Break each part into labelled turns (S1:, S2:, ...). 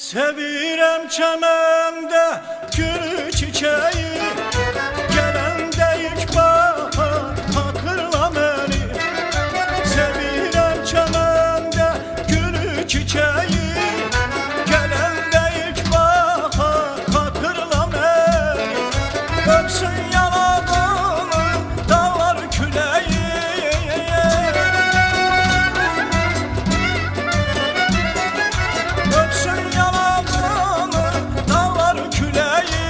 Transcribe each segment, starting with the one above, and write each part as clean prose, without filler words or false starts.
S1: Sevirəm çəməndə gül çiçeği, gələndə ilk bahar hatırla məni. Sevirəm çəməndə gül çiçeği, gələndə ilk bahar hatırla məni. Öpsün yanağını dağlar küləyi, öpsün yanağını dağlar küləyi,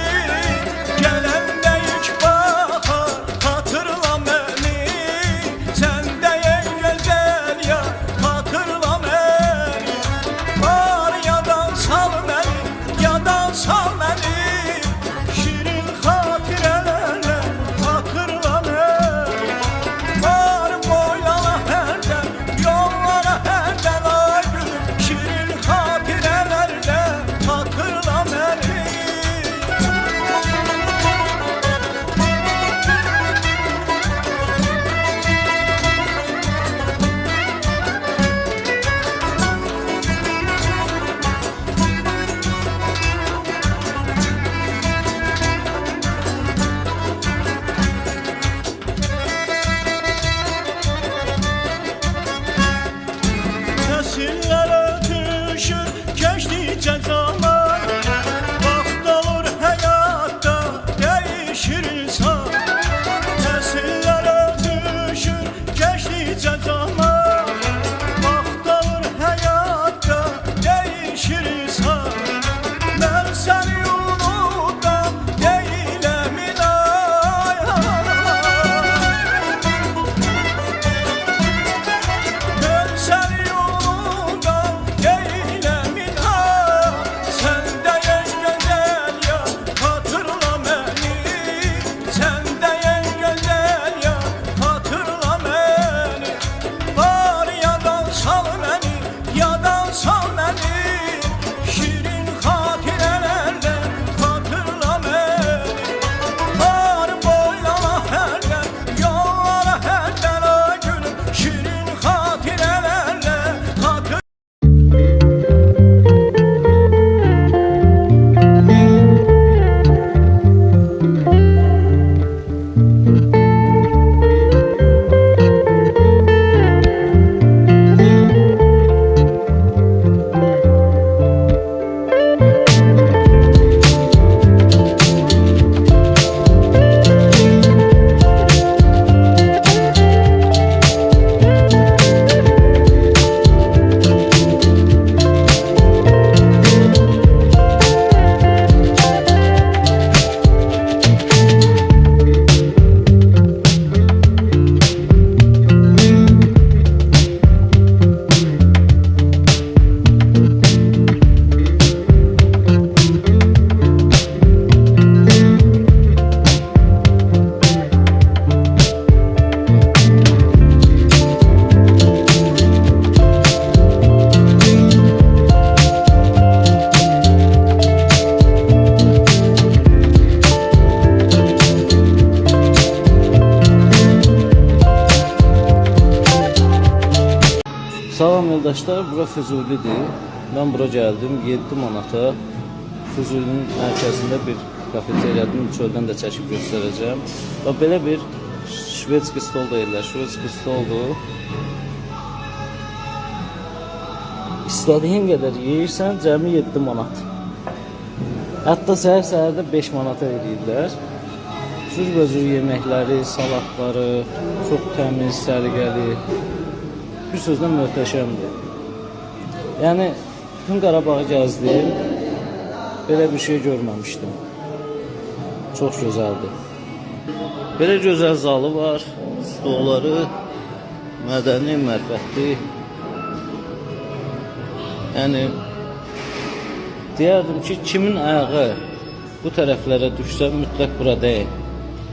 S1: gələndə ilk bahar hatırla məni. Sən də ey gözəl ya hatırla məni. Var yadan sal məni, yadan sal məni. Şirin xatirələrlə hatırla məni. Var boylana hərdən, yollara hərdən ay gülüm. Şirin xatirələrlə hatırla məni. Nəsillər ötüşür, keçdikcə zaman. Vaxt olur həyatda, dəyişir insan. Nəsillər ötüşür, keçdikcə zaman. Vaxt olur həyatda, dəyişir insan. Mən səni unudan deyiləm inan. Ben seni yolundan değilim inan. Sen de en güzel ya hatırla beni. Sen de en güzel ya hatırla beni. Var yadan sal beni, yadan sal beni. Şirin hatirelerle hatırla beni. Var boylana herden, yollara herden ay gülüm. Şirin hatirelerle hatırla.
S2: Salam yoldaşlar, bura Füzulidir. Ben bura geldim, 7 manata Füzulinin mərkəzində bir kafeteriyadan çöldən də çəkib göstərəcəm. Və belə bir şvedski stol deyirlər, şvedski stoldur. İstədiyin qədər yeyirsən, cəmi 7 manat. Hətta səhər-səhərdə 5 manata eləyirlər. Cürbəcür yeməkləri, salatları, çox təmiz, səliqəli. Bir sözlə möhtəşəmdir. Yəni, bütün Qarabağı gəzdim, belə bir şey görməmişdim. Çox gözəldir. Belə gözəl zalı var, stolları, mədəni, mərfətli. Yəni, deyərdim ki, kimin ayağı bu tərəflərə düşsə, mütləq bura deyil.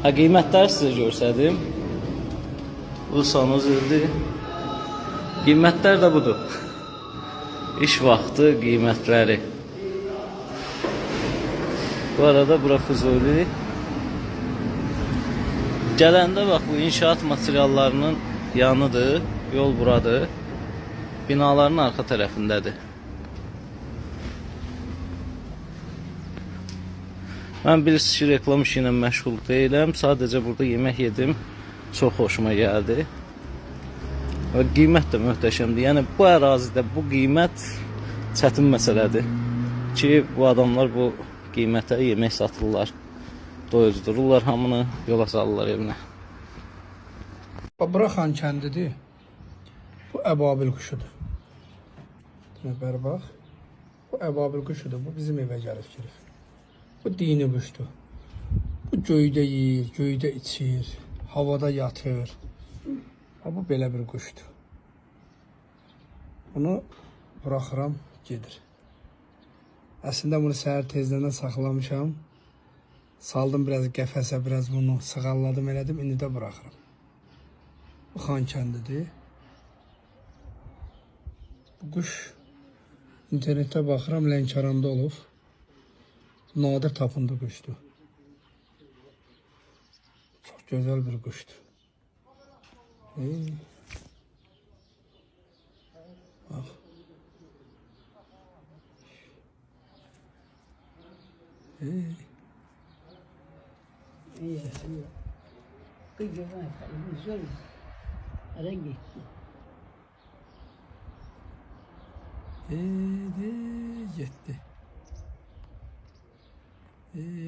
S2: Qiymətləri sizə görsədim. Bu sanuzildir. Qiymətlər də budur. İş vaxtı qiymətləri. Bu arada bura Füzuli. Gələndə bax bu inşaat materiallarının yanıdır. Yol buradır. Binaların arka tarafındadır. Mən bilirsiniz ki, reklam işi ilə məşğul deyiləm. Sadəcə burada yemək yedim. Çox xoşuma gəldi. Və qiymət də möhtəşəmdir. Yəni bu ərazidə bu qiymət çətin məsələdir ki, bu adamlar bu qiymətə yemək satırlar, doyuzdururlar hamını, yola salırlar evinə.
S3: Bura Xan kəndidir. Bu əbabil quşudur. Bəri bax. Bu əbabil quşudur. Bu bizim evə gəlib girib. Bu dini quşdur. Bu göydə yeyir, göydə içir, havada yatır. Bu belə bir quşdur. Bunu buraxıram, gedir. Əslində bunu səhər tezdən saxlamışam. Saldım biraz qəfəsə, biraz bunu sığalladım, elədim. İndi də buraxıram. Bu Xan kəndidir. Bu quş internetdə baxıram, Lənkəranda olub. Nadir tapındı quşdur. Çox gözəl bir quşdur. Bax. Getdi.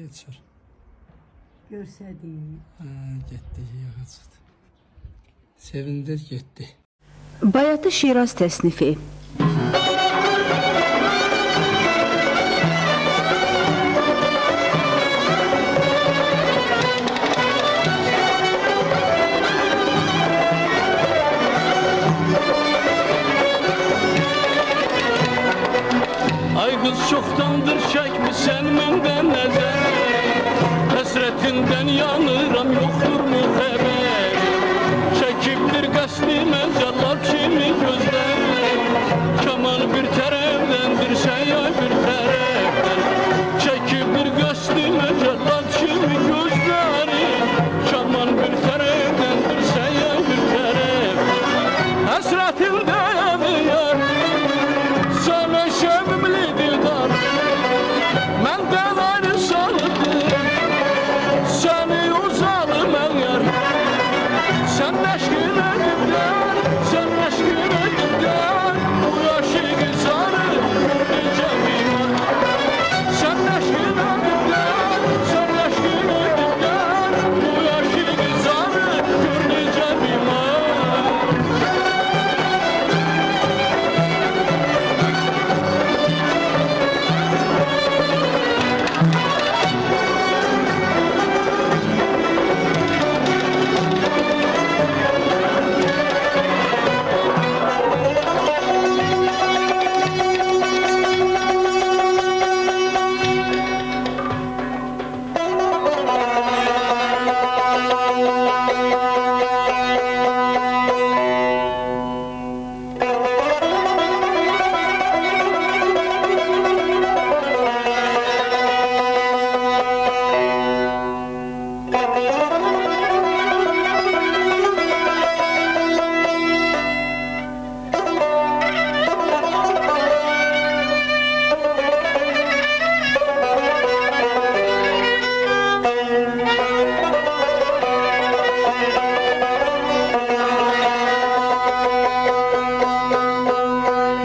S3: Açır.
S4: Görsədik.
S3: Getdi, yağa çıxdı. Sevindir, getdi.
S4: Bayatı Şiraz təsnifi.
S1: Ay kız çoktandır çekmişsen benden nezer, hasretinden yanıram yoktur mu haber? Çekip bir qəsdi məzəllar kimi gözlər, kaman bir tərəfdən bir səyyay bir tərəfdən. Çekip bir qəsdi məzəllar kimi gözləri, kaman bir tərəfdən bir səyyay bir tərəfdən. Həsrətimdən yar, sana şevimli dildar, məndən ayrı salıdır, səni uzalım əgər. Sen aşkına dildar, sen aşkına dildar, bu aşık insanı görünce mimar. Sen aşkına dildar, sen aşkına dildar, bu aşık insanı görünce mimar.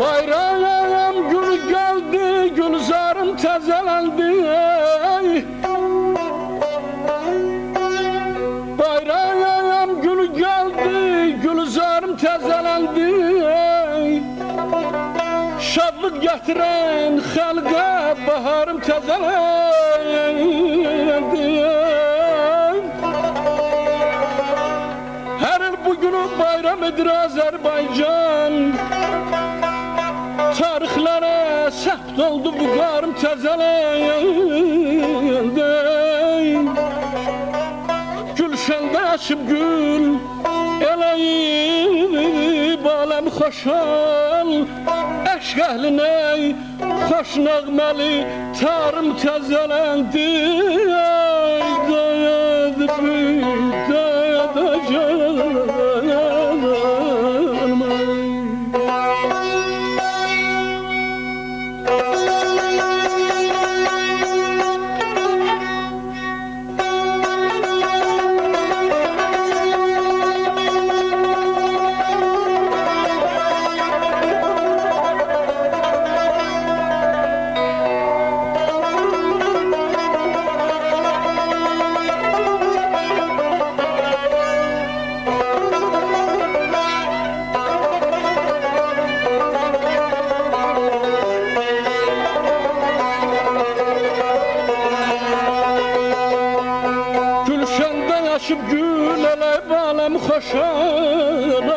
S1: Bayram günü geldi, gülzarım tezelendi. Bayram günü geldi, gülzarım tezelendi. Şadlık getiren halka baharım tezelendi. Her yıl bugünü bayram edir Azerbaycan. Tarixlərə səbt oldu bu qarım təzələndi. Gülşəndə açıb gül eləyib aləm xoşal. Əşq əhlinə xoş nəğməli tarım təzələndi. Dayadı bir dayadı canım. coşaran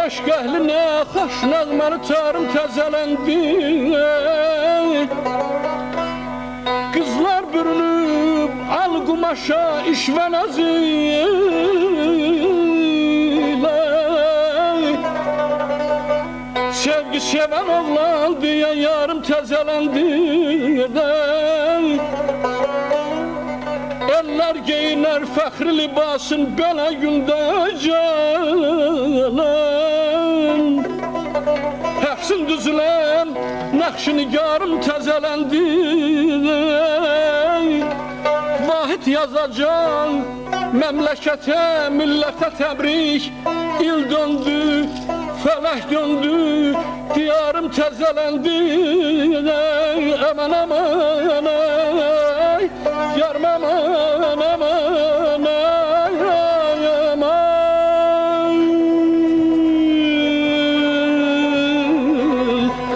S1: Eşq əhlinə xoş nəğməli tarım təzələndi Qızlar bürünüb al qumaşa işvənəz ilə Sevgi seven oğlan diye yarım təzələndi Eller giyiner fəxri libasın belə gündə canan Həfsin düzülən nəqşini yarım təzələndi Vahid yazacaq memləkətə, millətə təbrik İl döndü, felək döndü, diyarım təzələndi Aman aman ay, yarım aman aman ay, aman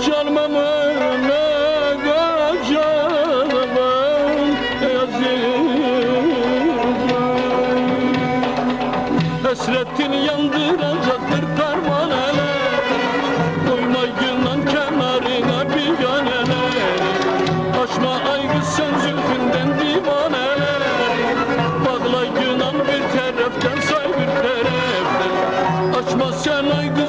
S1: Canım aman ay, canım Hasretin yandıracaktır pervaneler Koymayın kenarına bir ganeler Açma aygı sen zülfünden divaneler Bağlayın bir taraftan say bir taraftan Açma sen aygı